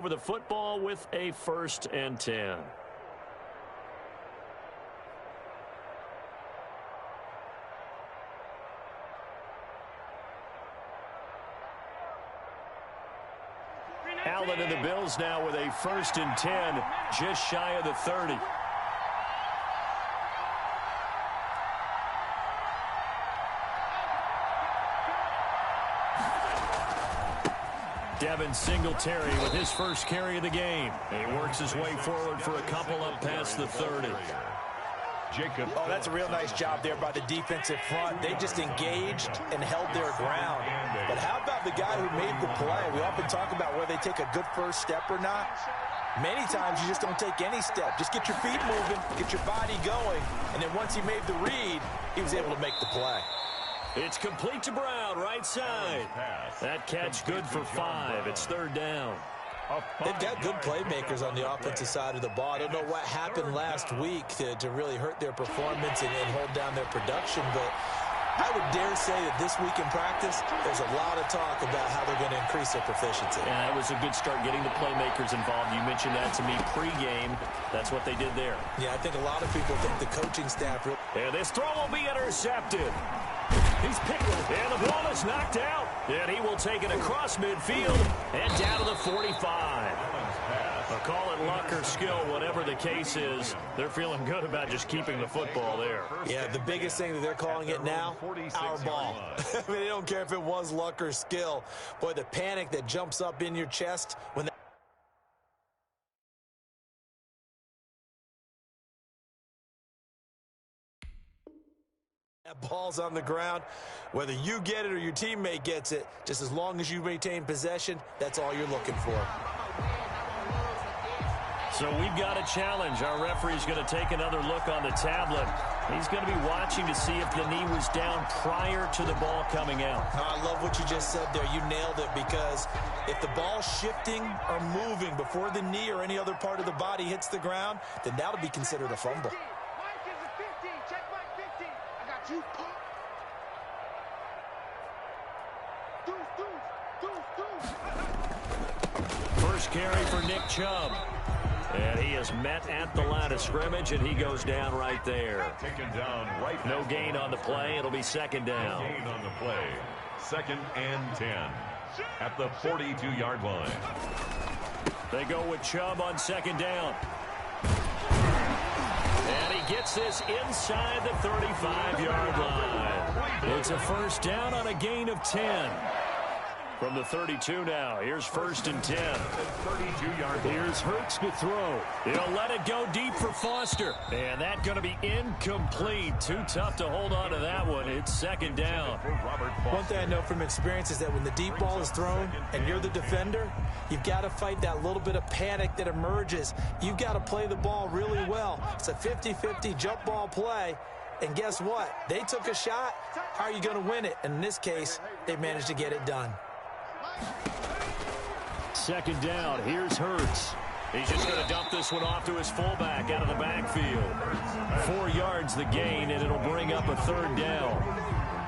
over the football with a 1st and 10. Allen and the Bills now with a 1st and 10, just shy of the 30. Devin Singletary with his first carry of the game. He works his way forward for a couple up past the 30. Oh, that's a real nice job there by the defensive front. They just engaged and held their ground. But how about the guy who made the play? We often talk about whether they take a good first step or not. Many times you just don't take any step. Just get your feet moving, get your body going, and then once he made the read, he was able to make the play. It's complete to Brown, right side. That catch good for 5. It's 3rd down. They've got good playmakers on the offensive side of the ball. I don't know what happened last week to really hurt their performance and hold down their production, but I would dare say that this week in practice, there's a lot of talk about how they're going to increase their proficiency. Yeah, that was a good start getting the playmakers involved. You mentioned that to me pregame. That's what they did there. Yeah, I think a lot of people think the coaching staff... And this throw will be intercepted. He's pickled, and the ball is knocked out. And he will take it across midfield and down to the 45. Call it luck or skill, whatever the case is. They're feeling good about just keeping the football there. Yeah, the biggest thing that they're calling it now, our ball. I mean, they don't care if it was luck or skill. Boy, the panic that jumps up in your chest when that ball's on the ground, whether you get it or your teammate gets it, just as long as you maintain possession, that's all you're looking for. So we've got a challenge. Our referee's going to take another look on the tablet. He's going to be watching to see if the knee was down prior to the ball coming out. I love what you just said there. You nailed it, because if the ball's shifting or moving before the knee or any other part of the body hits the ground, then that'll be considered a fumble. First carry for Nick Chubb. And he is met at the line of scrimmage, and he goes down right there. No gain on the play. It'll be 2nd down. Gain on the play. 2nd and 10 at the 42-yard line. They go with Chubb on 2nd down. And he gets this inside the 35-yard line. It's a 1st down on a gain of 10. From the 32 now. Here's 1st and 10. 32-yard line. Here's Hurts to throw. He'll let it go deep for Foster. And that's going to be incomplete. Too tough to hold on to that one. It's 2nd down. One thing I know from experience is that when the deep ball is thrown and you're the defender, you've got to fight that little bit of panic that emerges. You've got to play the ball really well. It's a 50-50 jump ball play. And guess what? They took a shot. How are you going to win it? And in this case, they managed to get it done. 2nd down. Here's Hurts. He's just going to dump this one off to his fullback out of the backfield. 4 yards the gain, and it'll bring up a 3rd down.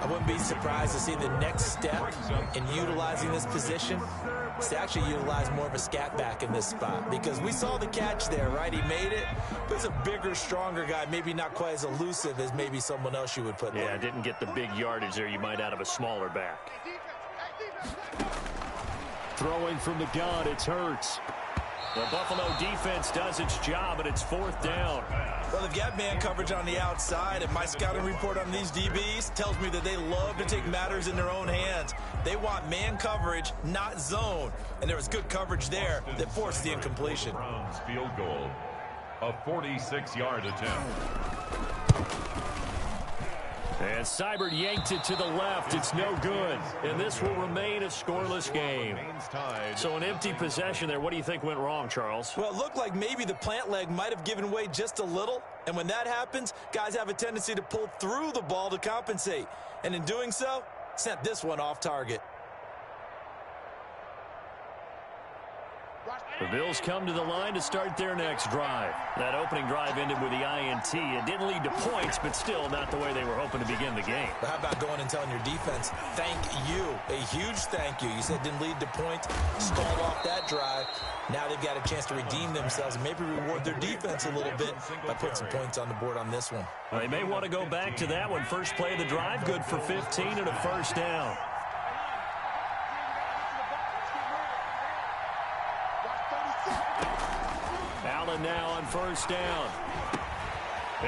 I wouldn't be surprised to see the next step in utilizing this position is to actually utilize more of a scat back in this spot, because we saw the catch there, right? He made it, but he's a bigger, stronger guy, maybe not quite as elusive as maybe someone else you would put there. Yeah, didn't get the big yardage there you might out of a smaller back. Throwing from the gun, it's Hurts. The Buffalo defense does its job, and it's 4th down. Well, they've got man coverage on the outside, and my scouting report on these DBs tells me that they love to take matters in their own hands. They want man coverage, not zone. And there was good coverage there that forced the incompletion. Browns field goal, a 46-yard attempt. And Seibert yanked it to the left. It's no good. And this will remain a scoreless game. So an empty possession there. What do you think went wrong, Charles? Well, it looked like maybe the plant leg might have given way just a little. And when that happens, guys have a tendency to pull through the ball to compensate. And in doing so, sent this one off target. The Bills come to the line to start their next drive. That opening drive ended with the INT. It didn't lead to points, but still not the way they were hoping to begin the game. But how about going and telling your defense, thank you, a huge thank you. You said it didn't lead to points, stalled off that drive. Now they've got a chance to redeem themselves and maybe reward their defense a little bit by putting some points on the board on this one. Well, they may want to go back to that one. First play of the drive, good for 15 and a first down. Allen now on first down.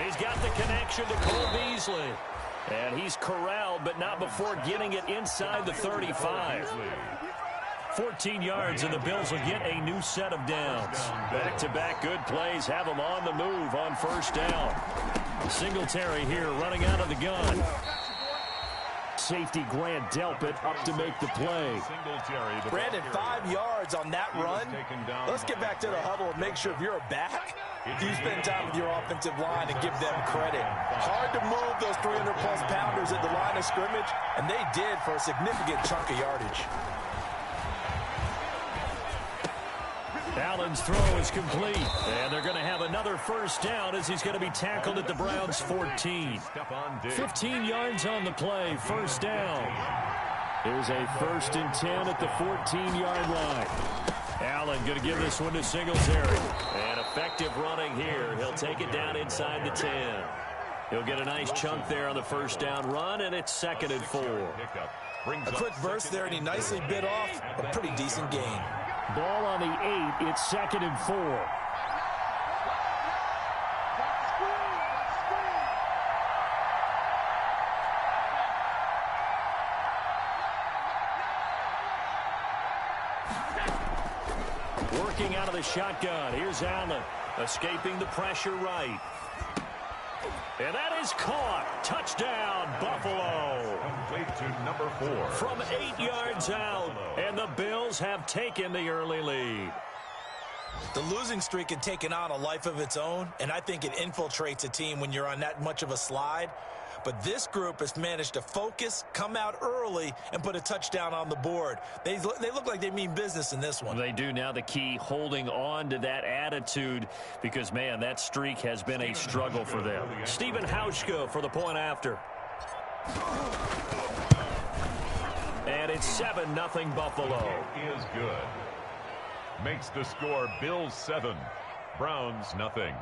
He's got the connection to Cole Beasley. And he's corralled, but not before getting it inside the 35. 14 yards, and the Bills will get a new set of downs. Back-to-back good plays have them on the move on first down. Singletary here running out of the gun. Safety Grant Delpit up to make the play. Brandon, 5 yards on that run. Let's get back to the huddle and make sure if you're a back, you spend time with your offensive line and give them credit. Hard to move those 300-plus pounders at the line of scrimmage, and they did for a significant chunk of yardage. Allen's throw is complete, and they're going to have another first down as he's going to be tackled at the Browns' 14. 15 yards on the play, first down. Here's a 1st and 10 at the 14-yard line. Allen going to give this one to Singletary. And effective running here. He'll take it down inside the 10. He'll get a nice chunk there on the first down run, and it's 2nd and 4. A quick burst there, and he nicely bit off a pretty decent gain. Ball on the 8. It's 2nd and 4. Working out of the shotgun. Here's Allen. Escaping the pressure right. And that is caught. Touchdown, Buffalo. Complete to number 4. From 8 yards out, and the Bills have taken the early lead. The losing streak had taken on a life of its own, and I think it infiltrates a team when you're on that much of a slide. But this group has managed to focus, come out early, and put a touchdown on the board. They look like they mean business in this one. They do. Now the key, holding on to that attitude, because, man, that streak has been a struggle for them. Stephen Hauschka for the point after. And it's 7-0 Buffalo. It is good. Makes the score Bills 7, Browns nothing.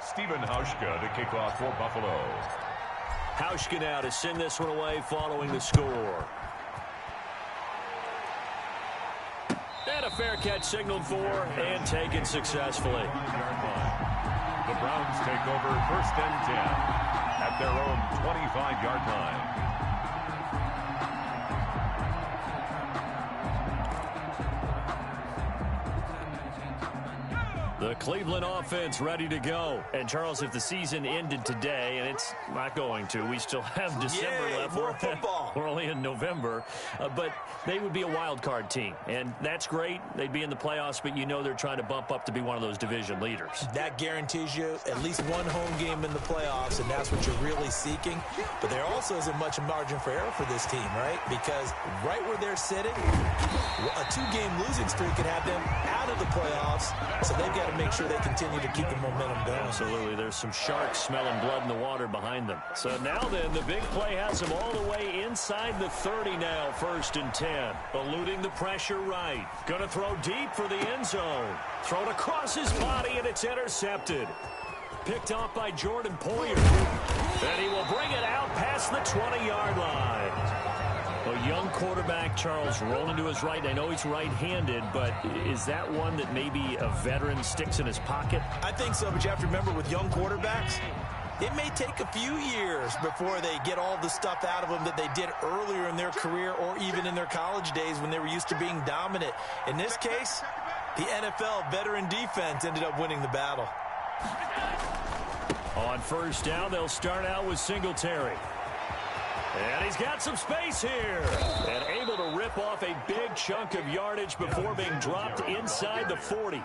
Stephen Hauschka to kick off for Buffalo. Hauschka now to send this one away following the score. And a fair catch signaled for and taken successfully. The Browns take over 1st and 10 at their own 25-yard line. The Cleveland offense ready to go. And, Charles, if the season ended today, and it's not going to, we still have December left. More football. We're only in November. But they would be a wild card team. And that's great. They'd be in the playoffs, but you know they're trying to bump up to be one of those division leaders. That guarantees you at least one home game in the playoffs, and that's what you're really seeking. But there also isn't much margin for error for this team, right? Because right where they're sitting, a 2-game losing streak could have them out of the playoffs. So they've got to make sure they continue to keep the momentum going. Absolutely. There's some sharks smelling blood in the water behind them. So now then, the big play has them all the way inside the 30 now, 1st and 10. Eluding the pressure right. Going to throw deep for the end zone. Thrown across his body, and it's intercepted. Picked off by Jordan Poyer. And he will bring it out past the 20-yard line. A young quarterback, Charles, rolling to his right. I know he's right-handed, but is that one that maybe a veteran sticks in his pocket? I think so, but you have to remember with young quarterbacks, it may take a few years before they get all the stuff out of them that they did earlier in their career or even in their college days when they were used to being dominant. In this case, the NFL veteran defense ended up winning the battle. On first down, they'll start out with Singletary. And he's got some space here. And able to rip off a big chunk of yardage before being dropped inside the 40.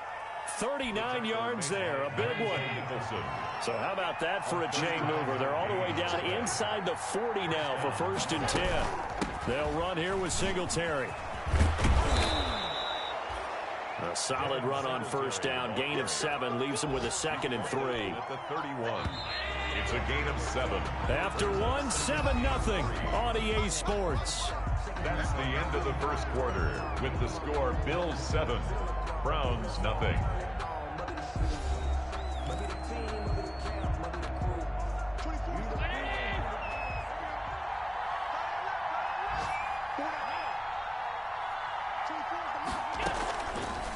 39 yards there, a big one. So how about that for a chain mover? They're all the way down inside the 40 now for 1st and 10. They'll run here with Singletary. A solid run on 1st down. Gain of 7 leaves them with a 2nd and 3. At the 31. It's a gain of 7. After 1, 7-0 on EA Sports. That's the end of the first quarter with the score Bills 7, Browns nothing.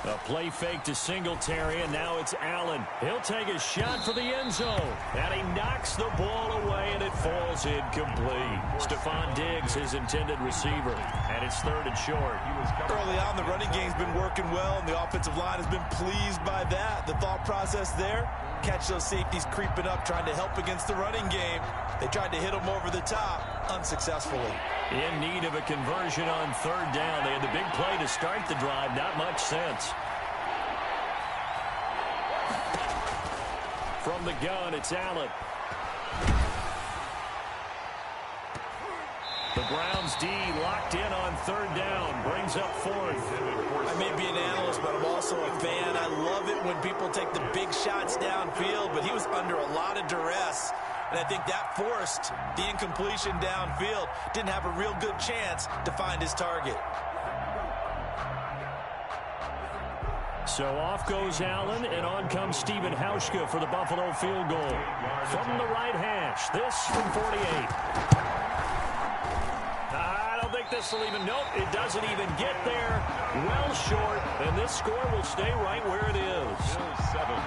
A play fake to Singletary, and now it's Allen. He'll take a shot for the end zone, and he knocks the ball away, and it falls incomplete. Stephon Diggs, his intended receiver, and it's 3rd and short. Early on, the running game's been working well, and the offensive line has been pleased by that. The thought process there, catch those safeties creeping up, trying to help against the running game. They tried to hit them over the top, unsuccessfully. In need of a conversion on 3rd down. They had the big play to start the drive. Not much sense. From the gun, it's Allen. The Browns D locked in on 3rd down. Brings up 4th. I may be an analyst, but I'm also a fan. I love it when people take the big shots downfield, but he was under a lot of duress. And I think that forced the incompletion downfield. Didn't have a real good chance to find his target. So off goes Allen, and on comes Stephen Hauschka for the Buffalo field goal. From the right hash, this from 48. I don't think this will even, nope, it doesn't even get there. Well short, and this score will stay right where it is.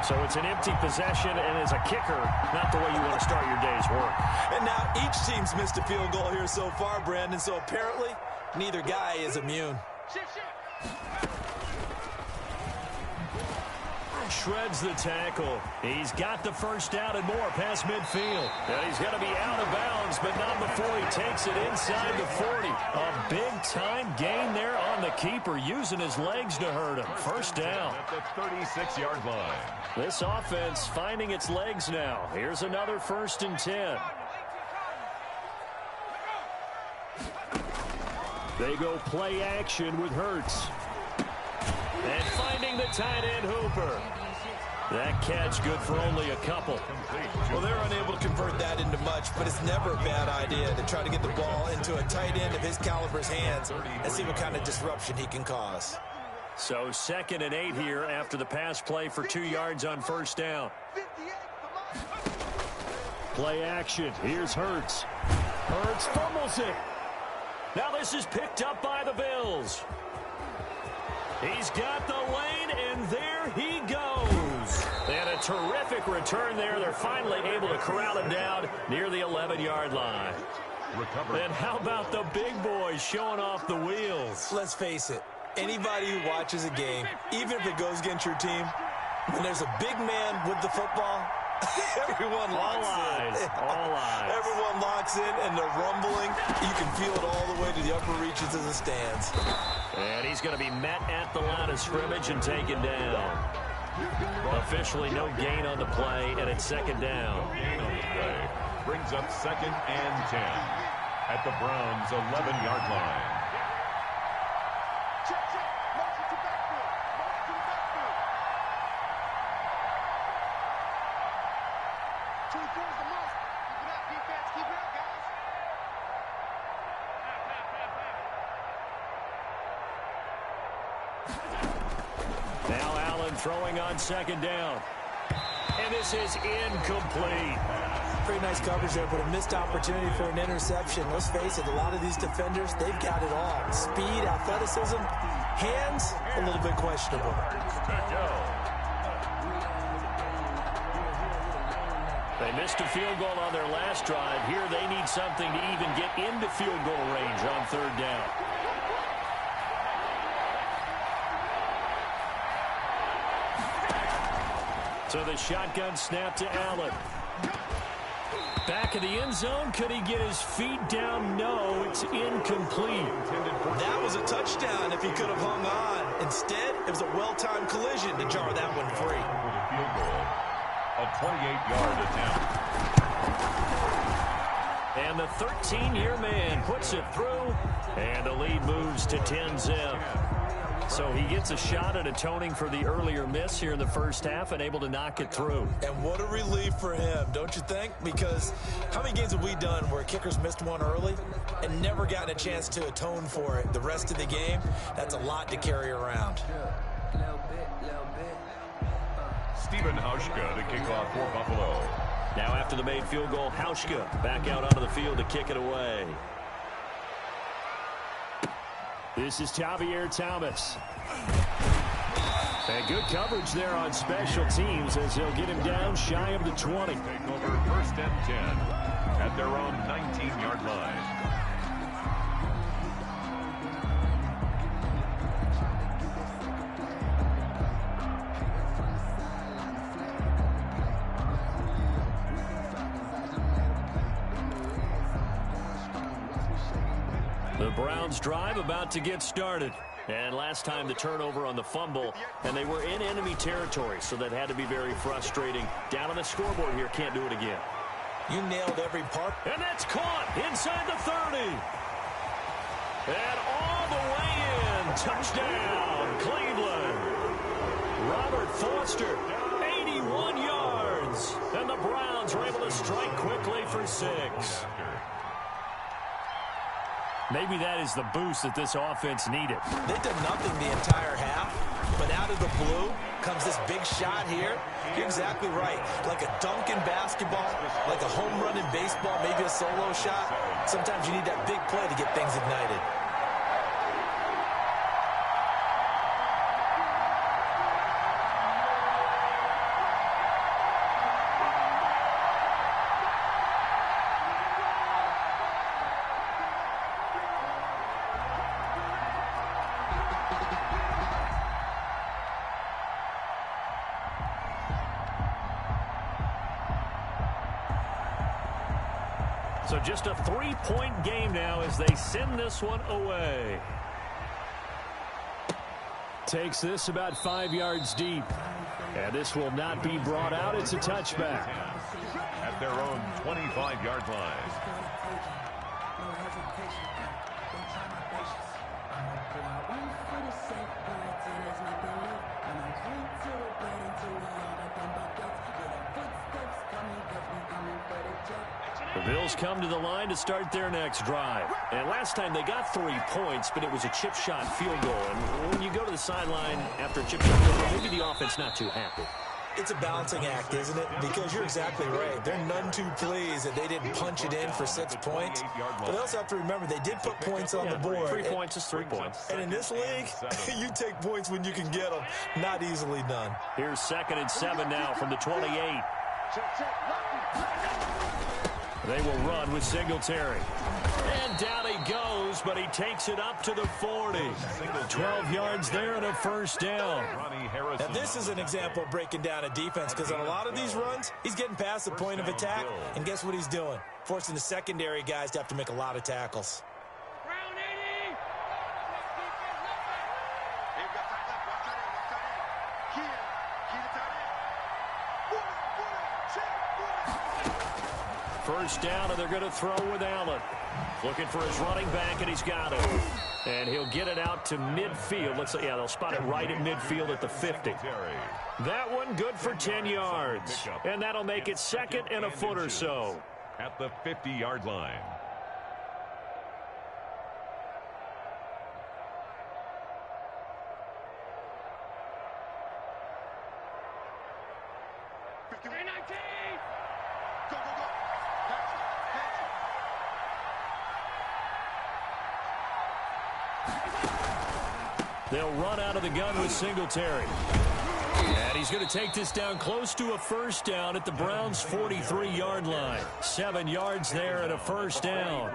So it's an empty possession, and as a kicker, not the way you want to start your day's work. And now each team's missed a field goal here so far, Brandon, so apparently neither guy is immune. Shreds the tackle. He's got the 1st down and more past midfield. And he's going to be out of bounds, but not before he takes it inside the 40. A big-time gain there on the keeper, using his legs to hurt him. 1st down. At the 36-yard line. This offense finding its legs now. Here's another 1st and 10. They go play action with Hurts. And finding the tight end Hooper. That catch good for only a couple. Well, they're unable to convert that into much, but it's never a bad idea to try to get the ball into a tight end of his caliber's hands and see what kind of disruption he can cause. So 2nd and 8 here after the pass play for 2 yards on 1st down. Play action. Here's Hurts. Hurts fumbles it. Now this is picked up by the Bills. He's got the lane, and there he goes. And a terrific return there. They're finally able to corral him down near the 11-yard line. And how about the big boys showing off the wheels? Let's face it, anybody who watches a game, even if it goes against your team, when there's a big man with the football, everyone locks in. All eyes. Everyone locks in, and they're rumbling. You can feel it all the way to the upper reaches of the stands. And he's going to be met at the line of scrimmage and taken down. Officially no gain on the play, and it's 2nd down. Brings up 2nd and 10 at the Browns' 11-yard line. Now Allen throwing on 2nd down. And this is incomplete. Pretty nice coverage there, but a missed opportunity for an interception. Let's face it, a lot of these defenders, they've got it all. Speed, athleticism, hands, a little bit questionable. They missed a field goal on their last drive. Here they need something to even get into field goal range on 3rd down. So the shotgun snap to Allen. Back of the end zone. Could he get his feet down? No, it's incomplete. That was a touchdown if he could have hung on. Instead, it was a well-timed collision to jar that one free. Field goal, a 28-yard attempt. And the 13-year man puts it through, and the lead moves to 10-zip. So he gets a shot at atoning for the earlier miss here in the first half and able to knock it through. And what a relief for him, don't you think? Because how many games have we done where kickers missed one early and never gotten a chance to atone for it the rest of the game? That's a lot to carry around. Stephen Hauschka to kick off for Buffalo. Now after the made field goal, Hauschka back out onto the field to kick it away. This is Javier Thomas. And good coverage there on special teams as they'll get him down shy of the 20. Take over first and 10 at their own 19-yard line. The Browns drive about to get started. And last time the turnover on the fumble, and they were in enemy territory, so that had to be very frustrating. Down on the scoreboard here, can't do it again. You nailed every part. And that's caught inside the 30. And all the way in. Touchdown, Cleveland. Robert Foster, 81 yards. And the Browns are able to strike quickly for 6. Maybe that is the boost that this offense needed. They did nothing the entire half, but out of the blue comes this big shot here. You're exactly right. Like a dunk in basketball, like a home run in baseball, maybe a solo shot. Sometimes you need that big play to get things ignited. So just a 3-point game now as they send this one away. Takes this about 5 yards deep. And this will not be brought out. It's a touchback. At their own 25-yard line. The Bills come to the line to start their next drive. And last time they got 3 points, but it was a chip shot field goal. And when you go to the sideline after a chip shot field goal, maybe the offense not too happy. It's a balancing act, isn't it? Because you're exactly right. They're none too pleased that they didn't punch it in for 6 points. But they also have to remember they did put points on the board. 3 points is 3 points. And in this league, you take points when you can get them. Not easily done. Here's 2nd and 7 now from the 28. They will run with Singletary. And down he goes, but he takes it up to the 40. 12 yards there and a first down. And this is an example of breaking down a defense, because on a lot of these runs, he's getting past the point of attack, and guess what he's doing? Forcing the secondary guys to have to make a lot of tackles. First down, and they're going to throw with Allen. Looking for his running back, and he's got it. And he'll get it out to midfield. Looks like, yeah, they'll spot it right at midfield at the 50. That one good for 10 yards. And that'll make it 2nd and a foot or so. At the 50-yard line. They'll run out of the gun with Singletary. And he's going to take this down close to a first down at the Browns' 43-yard line. 7 yards there and a first down.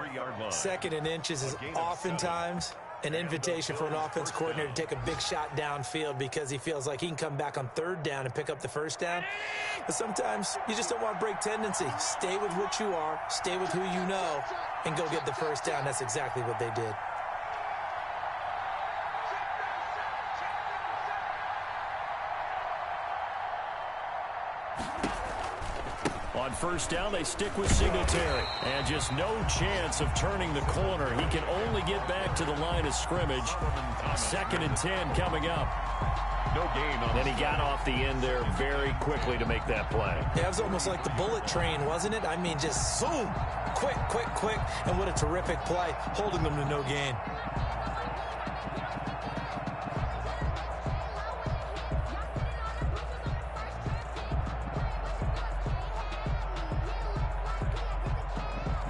2nd and inches is oftentimes An invitation for an offense coordinator to take a big shot downfield because he feels like he can come back on third down and pick up the first down. But sometimes you just don't want to break tendency. Stay with what you are, stay with who you know, and go get the first down. That's exactly what they did. On first down, they stick with Singletary. And just no chance of turning the corner. He can only get back to the line of scrimmage. 2nd and 10 coming up. No gain on. And he got off the end there very quickly to make that play. Yeah, it was almost like the bullet train, wasn't it? I mean, just zoom. Quick, quick, quick. And what a terrific play, holding them to no gain.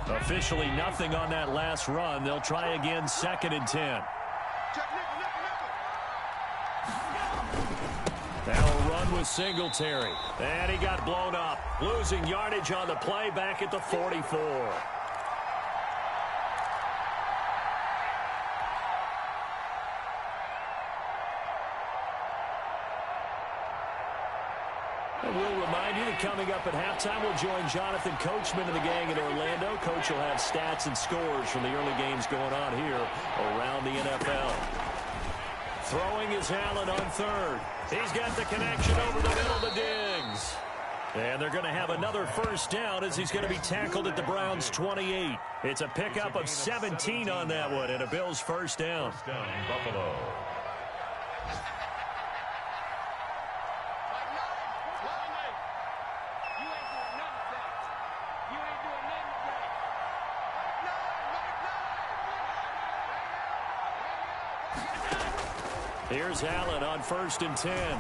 Officially nothing on that last run. They'll try again, 2nd and 10. Now a run with Singletary. And he got blown up. Losing yardage on the play back at the 44. We'll remind you that coming up at halftime, we'll join Jonathan Coachman and the gang in Orlando. Coach will have stats and scores from the early games going on here around the NFL. Throwing is Allen on third. He's got the connection over the middle to Diggs. And they're going to have another first down as he's going to be tackled at the Browns' 28. It's a pickup of 17 on that one and a Bills first down. First down, Buffalo. Here's Allen on 1st and 10.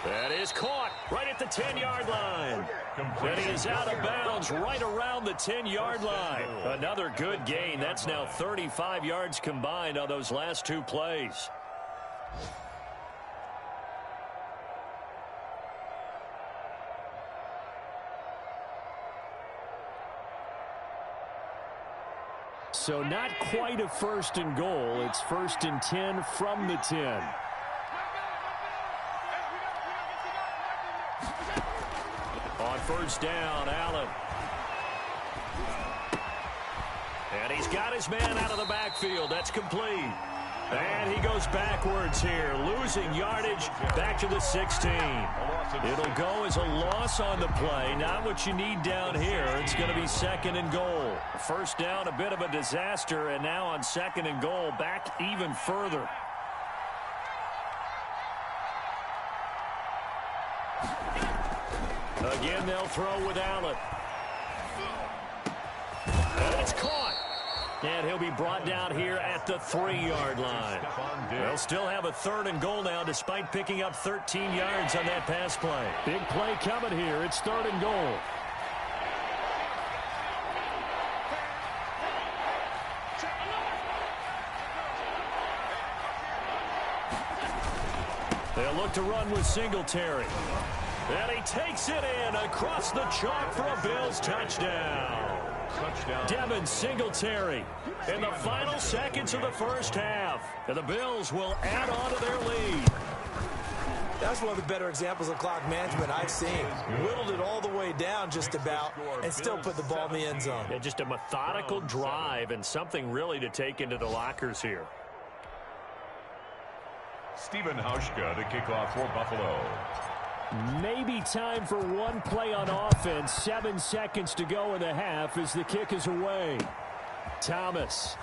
That is caught right at the 10-yard line. And he is out of bounds right around the 10-yard line. Another good gain. That's now 35 yards combined on those last two plays. So not quite a 1st and goal. It's 1st and 10 from the 10. On first down, Allen. And he's got his man out of the backfield. That's complete. And he goes backwards here, losing yardage back to the 16. It'll go as a loss on the play. Not what you need down here. It's going to be 2nd and goal. First down, a bit of a disaster, and now on 2nd and goal, back even further. Again, they'll throw with Allen. And it's caught. And he'll be brought down here at the 3-yard line. They'll still have a 3rd and goal now despite picking up 13 yards on that pass play. Big play coming here. It's 3rd and goal. They'll look to run with Singletary. And he takes it in across the chalk for a Bills touchdown. Devin Singletary in the final seconds of the first half. And the Bills will add on to their lead. That's one of the better examples of clock management I've seen. Whittled it all the way down just about and still put the ball in the end zone. Yeah, just a methodical drive and something really to take into the lockers here. Stephen Hauschka to kick off for Buffalo. Maybe time for one play on offense. 7 seconds to go in the half as the kick is away. Thomas.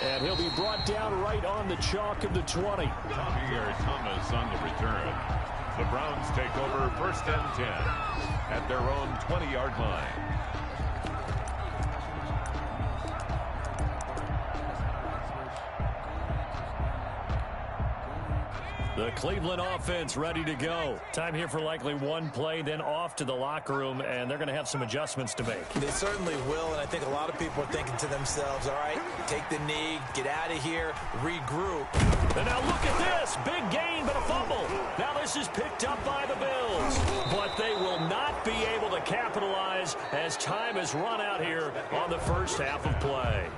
And he'll be brought down right on the chalk of the 20. Javier Thomas on the return. The Browns take over 1st and 10 at their own 20-yard line. The Cleveland offense ready to go. Time here for likely one play, then off to the locker room, and they're going to have some adjustments to make. They certainly will, and I think a lot of people are thinking to themselves, all right, take the knee, get out of here, regroup. And now look at this. Big gain, but a fumble. Now this is picked up by the Bills. but they will not be able to capitalize as time has run out here on the first half of play.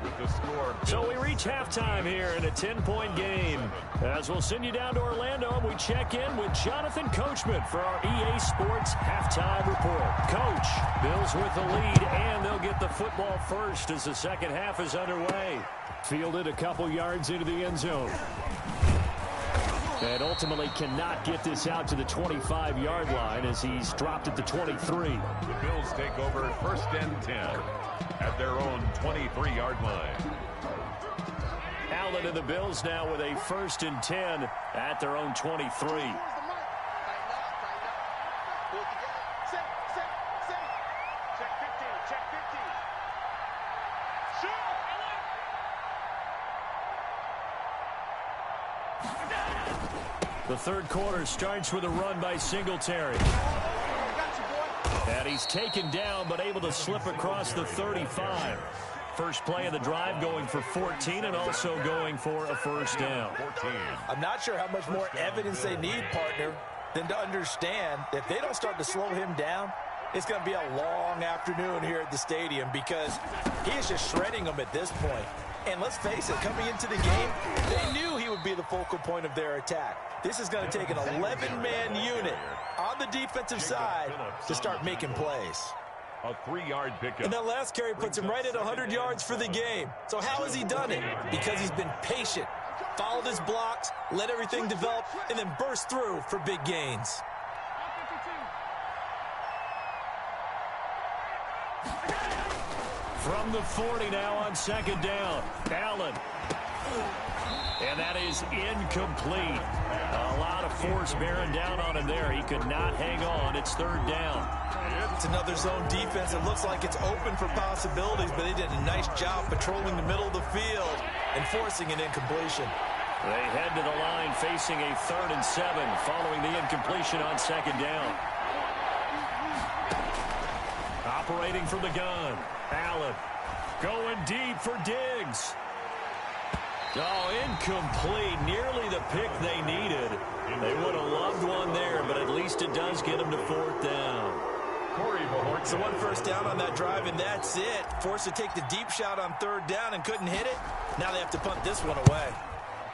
So we reach halftime here in a 10-point game. As we'll send you down to Orlando, and we check in with Jonathan Coachman for our EA Sports Halftime Report. Coach, Bills with the lead, and they'll get the football first as the second half is underway. Fielded a couple yards into the end zone. And ultimately cannot get this out to the 25-yard line as he's dropped at the 23. The Bills take over first and 10 at their own 23-yard line. Allen and the Bills now with a first and 10 at their own 23. The third quarter starts with a run by Singletary. And he's taken down but able to slip across the 35. First play of the drive going for 14 and also going for a first down. I'm not sure how much more evidence they need, partner, than to understand that if they don't start to slow him down, it's going to be a long afternoon here at the stadium because he is just shredding them at this point. And let's face it, coming into the game, they knew he would be the focal point of their attack. This is going to take an 11-man unit on the defensive side to start making plays. A 3-yard pickup. And that last carry puts him right at 100 yards for the game. So how has he done it? Because he's been patient, followed his blocks, let everything develop, and then burst through for big gains. From the 40 now on second down. Allen. And that is incomplete. A lot of force bearing down on him there. He could not hang on. It's third down. It's another zone defense. It looks like it's open for possibilities, but they did a nice job patrolling the middle of the field and forcing an incompletion. They head to the line facing a 3rd and 7 following the incompletion on second down. Operating from the gun. Allen going deep for Diggs. Oh, incomplete. Nearly the pick they needed. They would have loved one there, but at least it does get them to 4th down. So one first down on that drive, and that's it. Forced to take the deep shot on 3rd down and couldn't hit it. Now they have to punt this one away.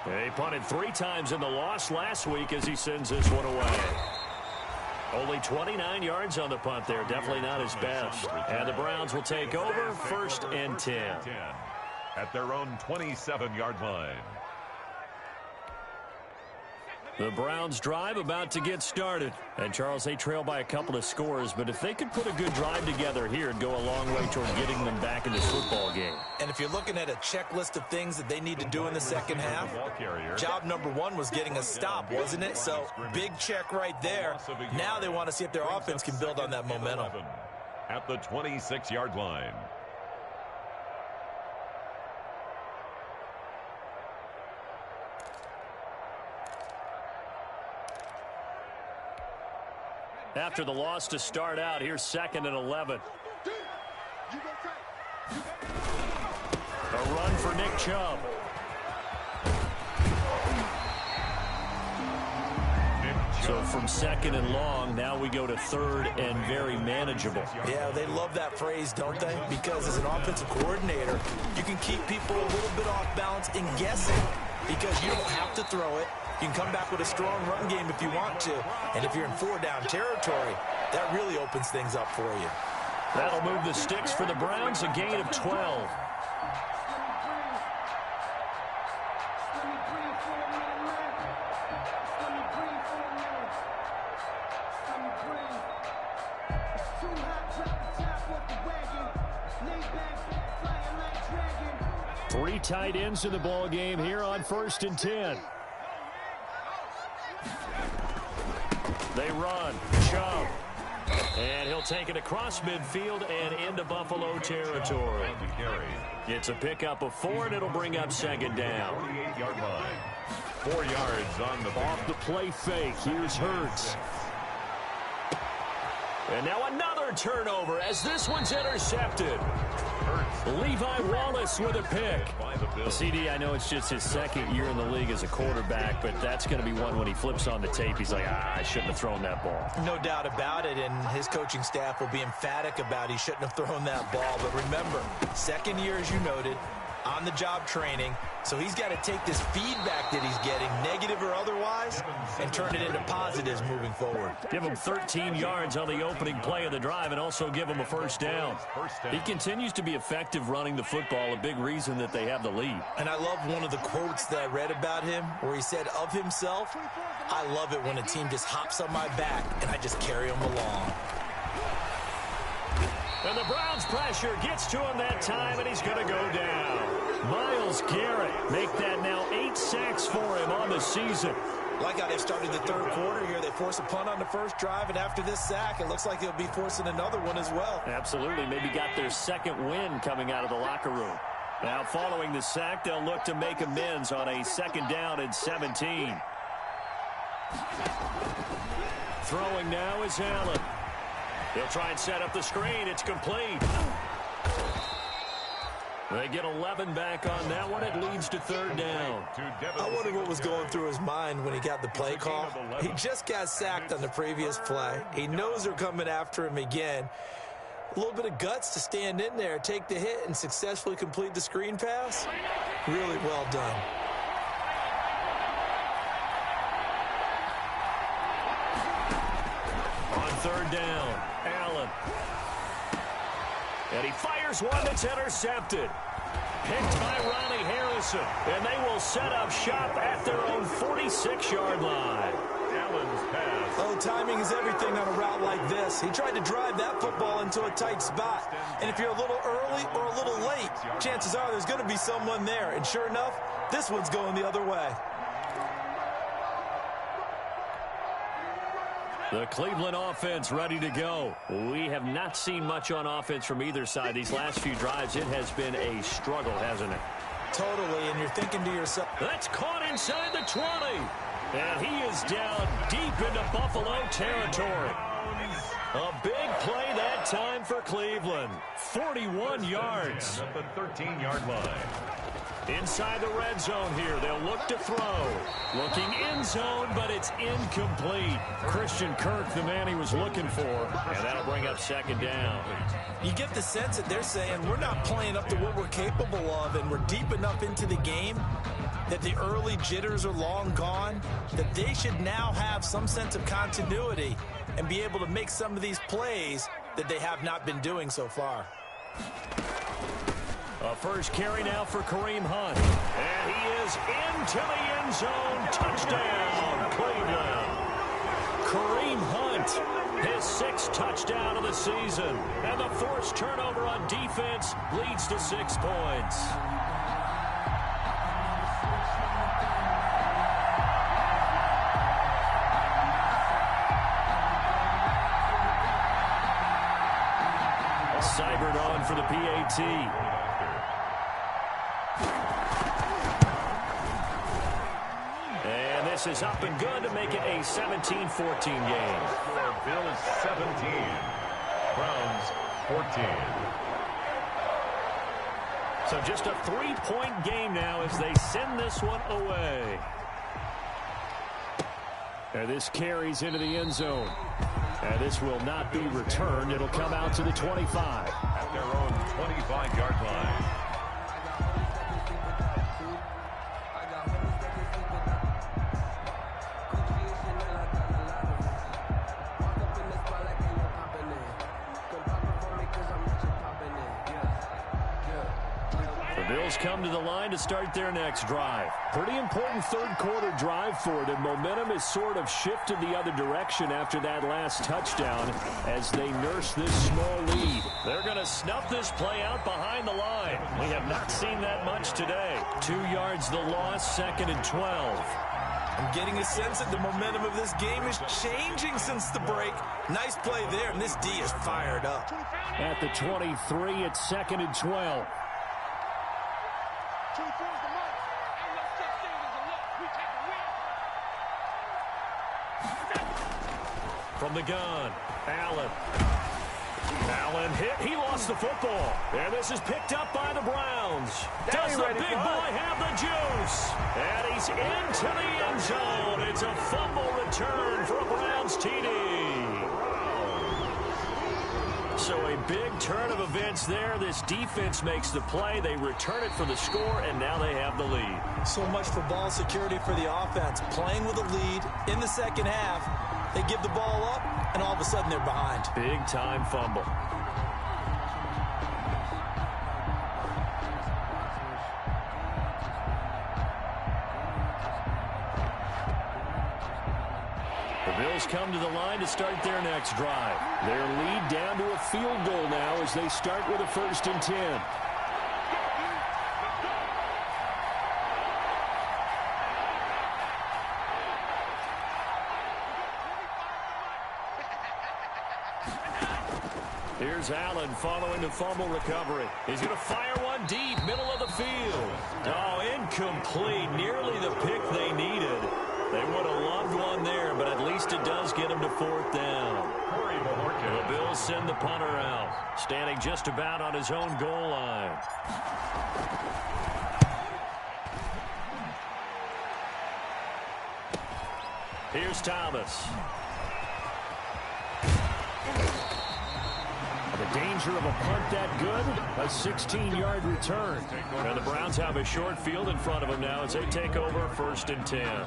They punted 3 times in the loss last week as he sends this one away. Only 29 yards on the punt there. Definitely not his best. And the Browns will take over first and 10. At their own 27-yard line. The Browns drive about to get started. And, Charles, they trail by a couple of scores, but if they could put a good drive together here, it'd go a long way toward getting them back in this football game. And if you're looking at a checklist of things that they need to do in the second half, job number 1 was getting a stop, wasn't it? So, big check right there. Now they want to see if their offense can build on that momentum. At the 26-yard line. After the loss to start out, here's 2nd and 11. A run for Nick Chubb. So from 2nd and long, now we go to 3rd and very manageable. Yeah, they love that phrase, don't they? Because as an offensive coordinator, you can keep people a little bit off balance and guessing because you don't have to throw it. You can come back with a strong run game if you want to. And if you're in 4-down territory, that really opens things up for you. That'll move the sticks for the Browns, a gain of 12. Three tight ends in the ball game here on 1st and 10. They run. Chubb. And he'll take it across midfield and into Buffalo territory. It's a pickup of 4, and it'll bring up 2nd down. 48-yard line. 4 yards on the off the play fake. Here's Hurts. And now another turnover as this one's intercepted. Levi Wallace with a pick. CD, I know it's just his second year in the league as a quarterback, but that's going to be one when he flips on the tape. He's like, I shouldn't have thrown that ball. No doubt about it, and his coaching staff will be emphatic about he shouldn't have thrown that ball. But remember, second year, as you noted, on-the-job training, so he's got to take this feedback that he's getting, negative or otherwise, and turn it into positives moving forward. Give him 13 yards on the opening play of the drive and also give him a first down. He continues to be effective running the football, a big reason that they have the lead. And I love one of the quotes that I read about him where he said of himself, I love it when a team just hops on my back and I just carry them along. And the Browns pressure gets to him that time, and he's going to go down. Myles Garrett make that now 8 sacks for him on the season. Like how they've started the third quarter here. They force a punt on the first drive, and after this sack, it looks like they'll be forcing another one as well. Absolutely. Maybe got their second win coming out of the locker room. Now following the sack, they'll look to make amends on a second down and 17. Throwing now is Allen. He'll try and set up the screen. It's complete. They get 11 back on that one. It leads to third down. I wonder what was going through his mind when he got the play call. He just got sacked on the previous play. He knows they're coming after him again. A little bit of guts to stand in there, take the hit, and successfully complete the screen pass. Really well done. On third down, Allen. And he fires one that's intercepted. Picked by Ronnie Harrison. And they will set up shop at their own 46-yard line. Allen's pass. Oh, timing is everything on a route like this. He tried to drive that football into a tight spot. And if you're a little early or a little late, chances are there's going to be someone there. And sure enough, this one's going the other way. The Cleveland offense ready to go. We have not seen much on offense from either side. These last few drives, it has been a struggle, hasn't it? Totally, and you're thinking to yourself, that's caught inside the 20. And he is down deep into Buffalo territory. A big play that time for Cleveland. 41 yards. At the 13-yard line. Inside the red zone here, they'll look to throw. Looking end zone, but it's incomplete. Christian Kirk, the man he was looking for, and that'll bring up second down. You get the sense that they're saying we're not playing up to what we're capable of, and we're deep enough into the game that the early jitters are long gone, that they should now have some sense of continuity and be able to make some of these plays that they have not been doing so far. A first carry now for Kareem Hunt. And he is into the end zone. Touchdown, Cleveland. Kareem Hunt, his 6th touchdown of the season. And the forced turnover on defense leads to 6 points. Seibert on for the PAT. This is up and good to make it a 17-14 game. Bills 17, Browns 14. So just a 3-point game now as they send this one away. And this carries into the end zone. And this will not be returned. It'll come out to the 25. At their own 25-yard line. Bills come to the line to start their next drive. Pretty important third quarter drive for them. Momentum has sort of shifted the other direction after that last touchdown as they nurse this small lead. They're going to snuff this play out behind the line. We have not seen that much today. 2 yards the loss, 2nd and 12. I'm getting a sense that the momentum of this game is changing since the break. Nice play there, and this D is fired up. At the 23, it's 2nd and 12. From the gun, Allen. Allen hit. He lost the football. And this is picked up by the Browns. Does the big boy have the juice? And he's into the end zone. It's a fumble return for a Browns TD. So a big turn of events there. This defense makes the play. They return it for the score, and now they have the lead. So much for ball security for the offense. Playing with a lead in the second half. They give the ball up, and all of a sudden they're behind. Big-time fumble. The Bills come to the line to start their next drive. Their lead down to a field goal now as they start with a 1st and 10. Here's Allen following the fumble recovery. He's going to fire one deep, middle of the field. Oh, incomplete. Nearly the pick they needed. They would have loved one there, but at least it does get them to 4th down. The Bills send the punter out, standing just about on his own goal line. Here's Thomas. The danger of a punt that good, a 16-yard return. And the Browns have a short field in front of them now as they take over 1st and 10.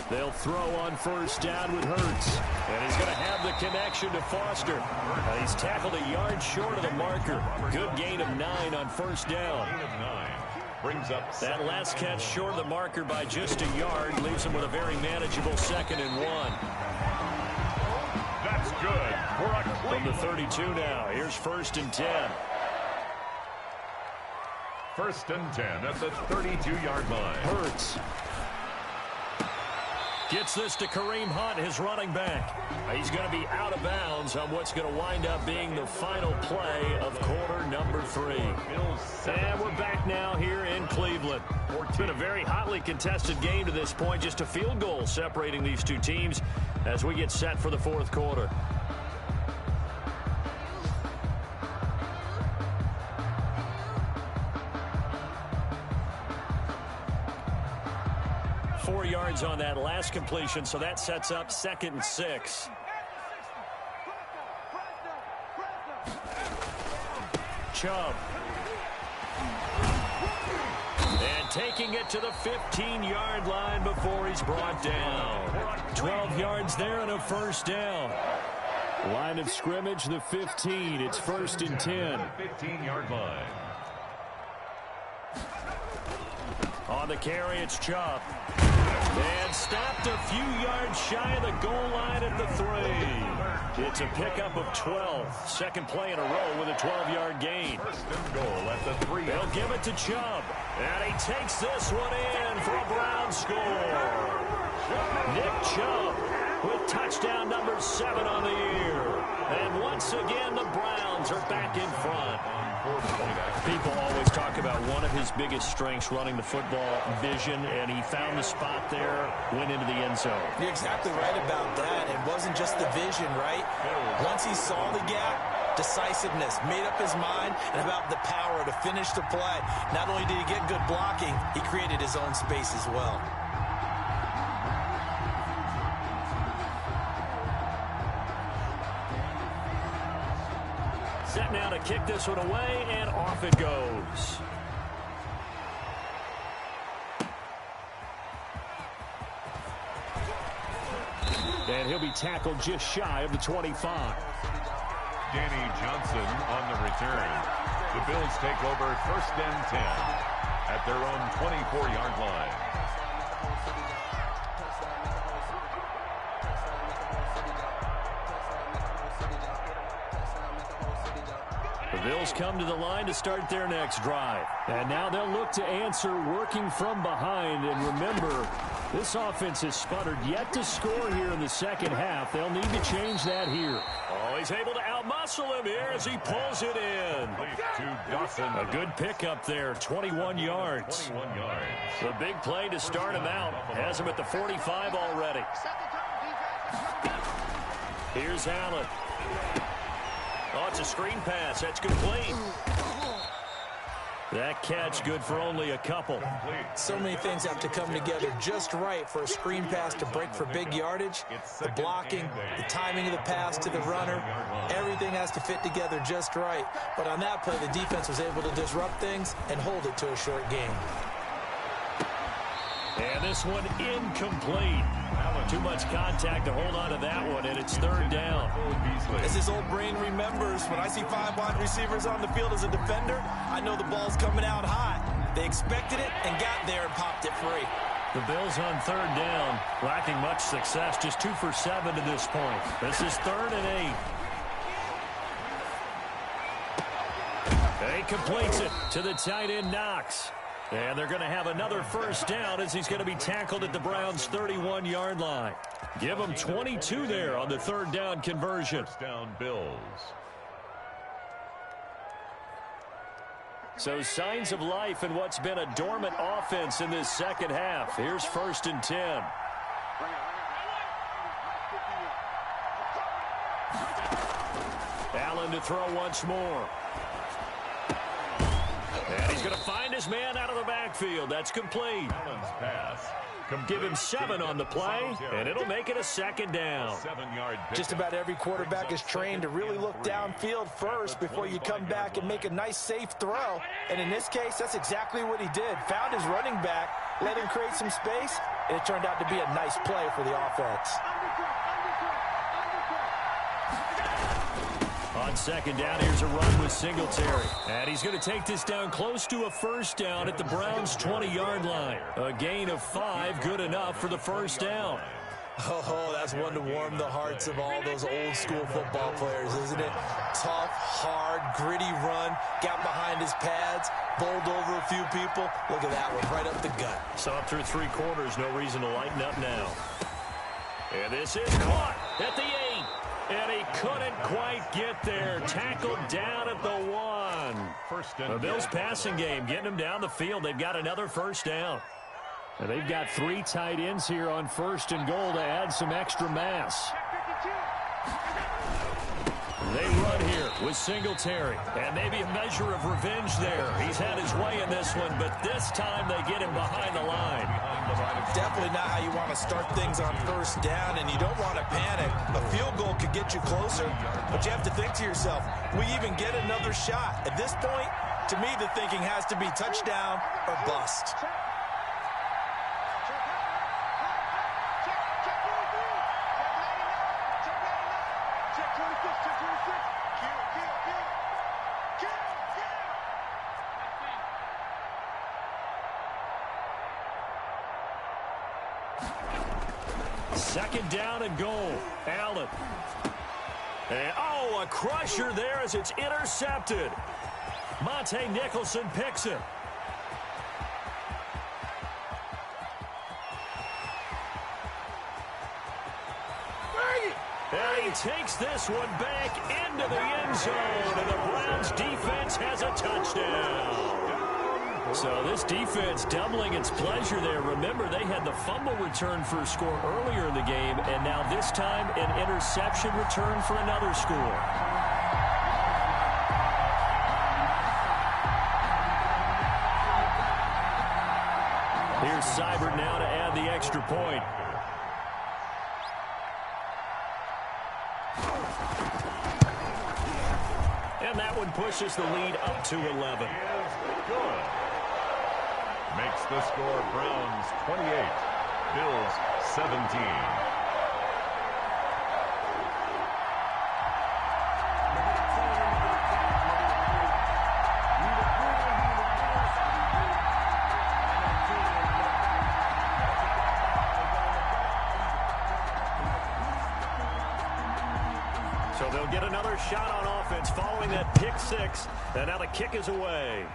They'll throw on 1st down with Hurts. And he's going to have the connection to Foster. And he's tackled a yard short of the marker. Good gain of 9 on 1st down. Brings up that last catch short of the marker by just a yard leaves him with a very manageable 2nd and 1. That's good. From the 32 now. Here's 1st and 10. 1st and 10 at the 32-yard line. Hurts gets this to Kareem Hunt, his running back. He's going to be out of bounds on what's going to wind up being the final play of quarter number 3. And we're back now here in Cleveland. It's been a very hotly contested game to this point. Just a field goal separating these two teams as we get set for the 4th quarter. Yards on that last completion, so that sets up 2nd and 6. Chubb. And taking it to the 15-yard line before he's brought down. 12 yards there and a 1st down. Line of scrimmage, the 15. It's 1st and 10. 15-yard line. On the carry, it's Chubb. And stopped a few yards shy of the goal line at the 3. It's a pickup of 12. Second play in a row with a 12-yard gain. 1st and goal at the 3. They'll give it to Chubb. And he takes this one in for a Brown score. Nick Chubb with touchdown number 7 on the year. And once again, the Browns are back in front. People always talk about one of his biggest strengths running the football, vision, and he found the spot there, went into the end zone. You're exactly right about that. It wasn't just the vision, right? Once he saw the gap, decisiveness, made up his mind, and about the power to finish the play. Not only did he get good blocking, he created his own space as well. Set now to kick this one away, and off it goes. And he'll be tackled just shy of the 25. Danny Johnson on the return. The Bills take over 1st and 10 at their own 24-yard line. The Bills come to the line to start their next drive. And now they'll look to answer working from behind. And remember, this offense has sputtered yet to score here in the second half. They'll need to change that here. Oh, he's able to outmuscle him here as he pulls it in. A good pickup there, 21 yards. The big play to start him out. Has him at the 45 already. Here's Allen. Oh, it's a screen pass. That's complete. That catch good for only a couple. So many things have to come together just right for a screen pass to break for big yardage. The blocking, the timing of the pass to the runner, everything has to fit together just right. But on that play, the defense was able to disrupt things and hold it to a short game. And this one incomplete. Too much contact to hold on to that one, and it's third down. As his old brain remembers, when I see 5 wide receivers on the field as a defender, I know the ball's coming out hot. They expected it and got there and popped it free. The Bills on third down, lacking much success, just 2 for 7 to this point. This is 3rd and 8. He completes it to the tight end, Knox. And they're going to have another first down as he's going to be tackled at the Browns' 31-yard line. Give them 22 there on the third down conversion. First down, Bills. So signs of life in what's been a dormant offense in this second half. Here's 1st and 10. Allen to throw once more. And he's going to find his man out of the backfield. That's complete. Give him 7 on the play, and it'll make it a 2nd down. Just about every quarterback is trained to really look downfield first before you come back and make a nice, safe throw. And in this case, that's exactly what he did. Found his running back, let him create some space, and it turned out to be a nice play for the offense. On 2nd down, here's a run with Singletary. And he's going to take this down close to a first down at the Browns' 20-yard line. A gain of 5, good enough for the first down. Oh, that's one to warm the hearts of all those old-school football players, isn't it? Tough, hard, gritty run, got behind his pads, bowled over a few people. Look at that one, right up the gut. So up through 3 quarters, no reason to lighten up now. And this is caught at the 8. And he couldn't quite get there. Tackled down at the 1. The Bills' passing game getting them down the field. They've got another first down. And they've got 3 tight ends here on 1st and goal to add some extra mass. They run here with Singletary. And maybe a measure of revenge there. He's had his way in this one, but this time they get him behind the line. Definitely not how you want to start things on first down, and you don't want to panic. A field goal could get you closer, but you have to think to yourself, we even get another shot. At this point, to me, the thinking has to be touchdown or bust. Second down and goal. Allen. And, oh, a crusher there as it's intercepted. Monte Nicholson picks it. And he takes this one back into the end zone, and the Browns defense has a touchdown. So this defense doubling its pleasure there. Remember, they had the fumble return for a score earlier in the game, and now this time an interception return for another score. Here's Seibert now to add the extra point. And that one pushes the lead up to 11. Good. Makes the score Browns 28, Bills 17. So they'll get another shot on offense following that pick 6, and now the kick is away.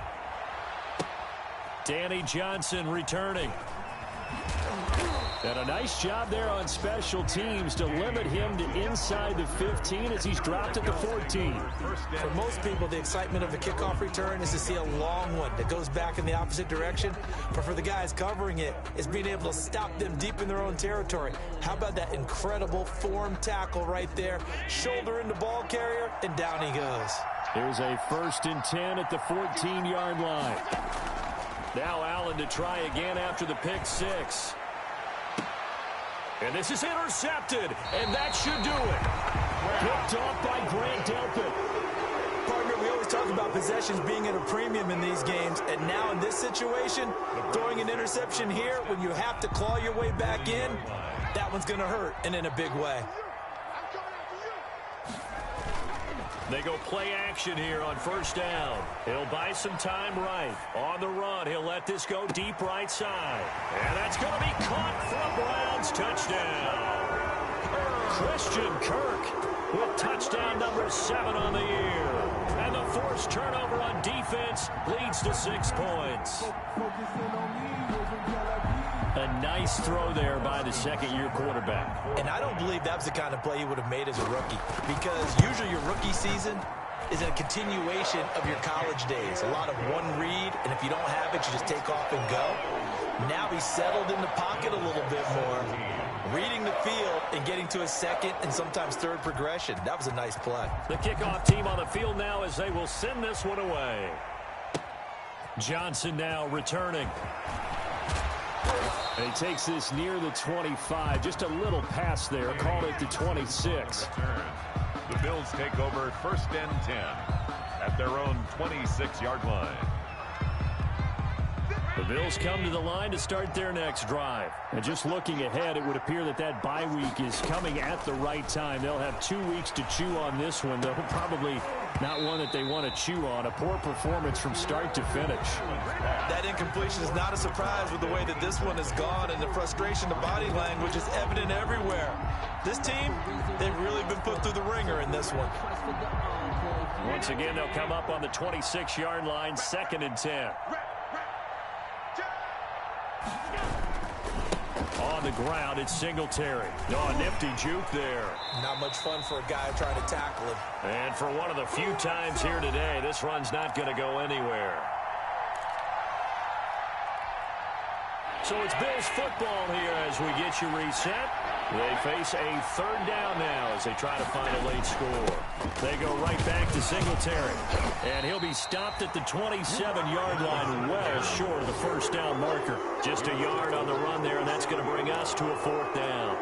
Danny Johnson returning. And a nice job there on special teams to limit him to inside the 15 as he's dropped at the 14. For most people, the excitement of a kickoff return is to see a long one that goes back in the opposite direction. But for the guys covering it, it's being able to stop them deep in their own territory. How about that incredible form tackle right there? Shoulder into ball carrier, and down he goes. Here's a 1st and 10 at the 14-yard line. Now Allen to try again after the pick 6. And this is intercepted, and that should do it. Picked off by Grant Delpit. Partner, we always talk about possessions being at a premium in these games, and now in this situation, throwing an interception here when you have to claw your way back in, that one's going to hurt, and in a big way. They go play action here on 1st down. He'll buy some time right. On the run, he'll let this go deep right side. And that's going to be caught for a Browns touchdown. Christian Kirk with touchdown number 7 on the year. And the forced turnover on defense leads to 6 points. A nice throw there by the second-year quarterback. And I don't believe that was the kind of play he would have made as a rookie, because usually your rookie season is a continuation of your college days. A lot of one read, and if you don't have it, you just take off and go. Now he's settled in the pocket a little bit more, reading the field and getting to a second and sometimes third progression. That was a nice play. The kickoff team on the field now as they will send this one away. Johnson now returning. And he takes this near the 25. Just a little pass there. Called it the 26. The Bills take over 1st and 10 at their own 26-yard line. The Bills come to the line to start their next drive. And just looking ahead, it would appear that that bye week is coming at the right time. They'll have 2 weeks to chew on this one, though probably not one that they want to chew on. A poor performance from start to finish. That incompletion is not a surprise with the way that this one has gone, and the frustration, the body language is evident everywhere. This team, they've really been put through the ringer in this one. Once again, they'll come up on the 26-yard line, 2nd and 10. On the ground, it's Singletary. Oh, nifty juke there. Not much fun for a guy trying to tackle him. And for one of the few times here today, this run's not going to go anywhere. So it's Bills football here as we get you reset. They face a 3rd down now as they try to find a late score. They go right back to Singletary. And he'll be stopped at the 27-yard line, well short of the 1st down marker. Just a yard on the run there, and that's going to bring us to a 4th down.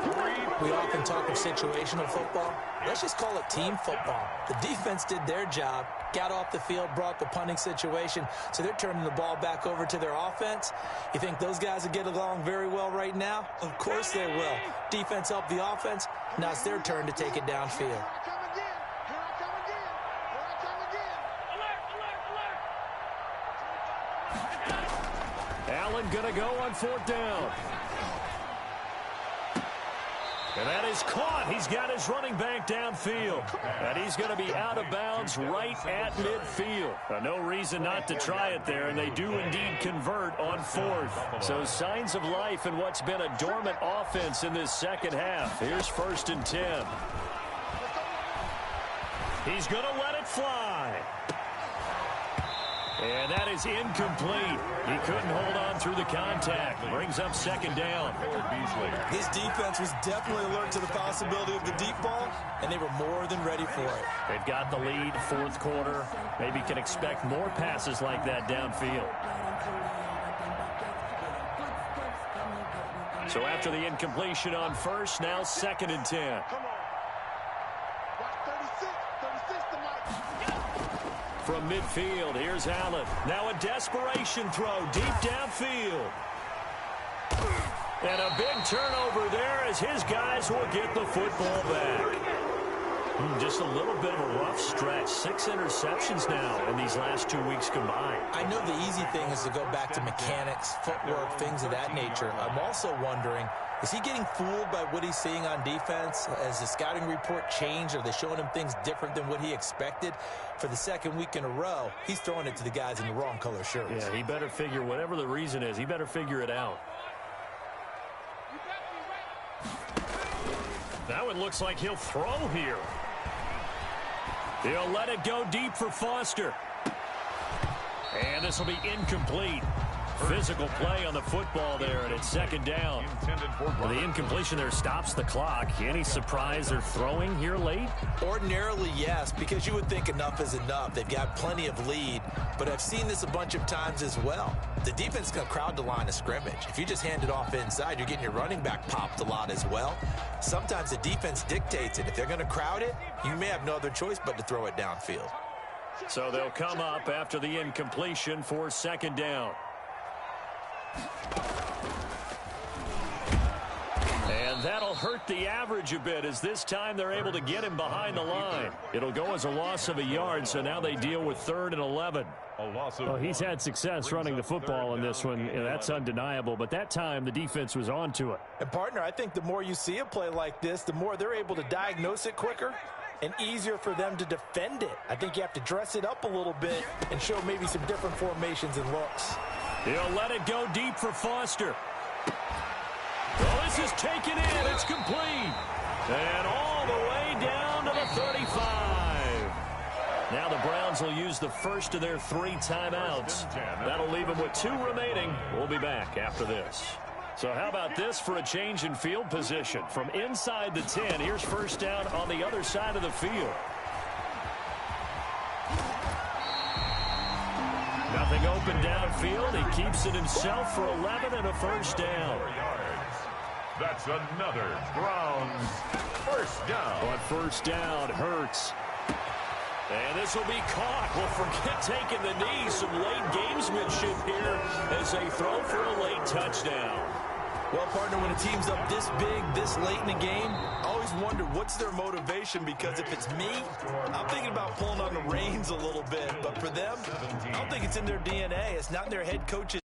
We often talk of situational football. Let's just call it team football. The defense did their job, got off the field, brought the punting situation, so they're turning the ball back over to their offense. You think those guys will get along very well right now? Of course they will. Defense helped the offense. Now it's their turn to take it downfield. Allen going to go on 4th down. And that is caught. He's got his running back downfield. And he's going to be out of bounds right at midfield. No reason not to try it there, and they do indeed convert on 4th. So signs of life in what's been a dormant offense in this second half. Here's 1st and 10. He's going to let it fly. And that is incomplete. He couldn't hold on through the contact. Brings up 2nd down. This defense was definitely alert to the possibility of the deep ball, and they were more than ready for it. They've got the lead, 4th quarter. Maybe can expect more passes like that downfield. So after the incompletion on 1st, now 2nd and 10. From midfield, here's Allen. Now a desperation throw deep downfield. And a big turnover there as his guys will get the football back. Just a little bit of a rough stretch. 6 interceptions now in these last 2 weeks combined. I know the easy thing is to go back to mechanics, footwork, things of that nature. I'm also wondering, Is he getting fooled by what he's seeing on defense? Has the scouting report changed? Are they showing him things different than what he expected? For the second week in a row, he's throwing it to the guys in the wrong color shirts. Yeah, he better figure, whatever the reason is, he better figure it out. Now it looks like he'll throw here. He'll let it go deep for Foster. And this will be incomplete. Physical play on the football there, and it's second down. The incompletion there stops the clock. Any surprise they're throwing here late? Ordinarily, yes, because you would think enough is enough. They've got plenty of lead, but I've seen this a bunch of times as well. The defense is going to crowd the line of scrimmage. If you just hand it off inside, you're getting your running back popped a lot as well. Sometimes the defense dictates it. If they're going to crowd it, you may have no other choice but to throw it downfield. So they'll come up after the incompletion for second down. And that'll hurt the average a bit, as this time they're able to get him behind the line. It'll go as a loss of a yard, so now they deal with 3rd and 11. Well, he's had success running the football in this one. That's undeniable, but that time the defense was on to it. And, partner, I think the more you see a play like this, the more they're able to diagnose it quicker and easier for them to defend it. I think you have to dress it up a little bit and show maybe some different formations and looks. He'll let it go deep for Foster. Well, this is taken in. It's complete. And all the way down to the 35. Now the Browns will use the first of their 3 timeouts. That'll leave them with 2 remaining. We'll be back after this. So how about this for a change in field position? From inside the 10, here's first down on the other side of the field. Nothing open downfield. He keeps it himself for 11 and a first down. That's another Browns first down. On first down, Hurts. And this will be caught. Well, forget taking the knee. Some late gamesmanship here as they throw for a late touchdown. Well, partner, when a team's up this big, this late in the game, I always wonder what's their motivation, because if it's me, I'm thinking about pulling on the reins a little bit. But for them, I don't think it's in their DNA. It's not in their head coach's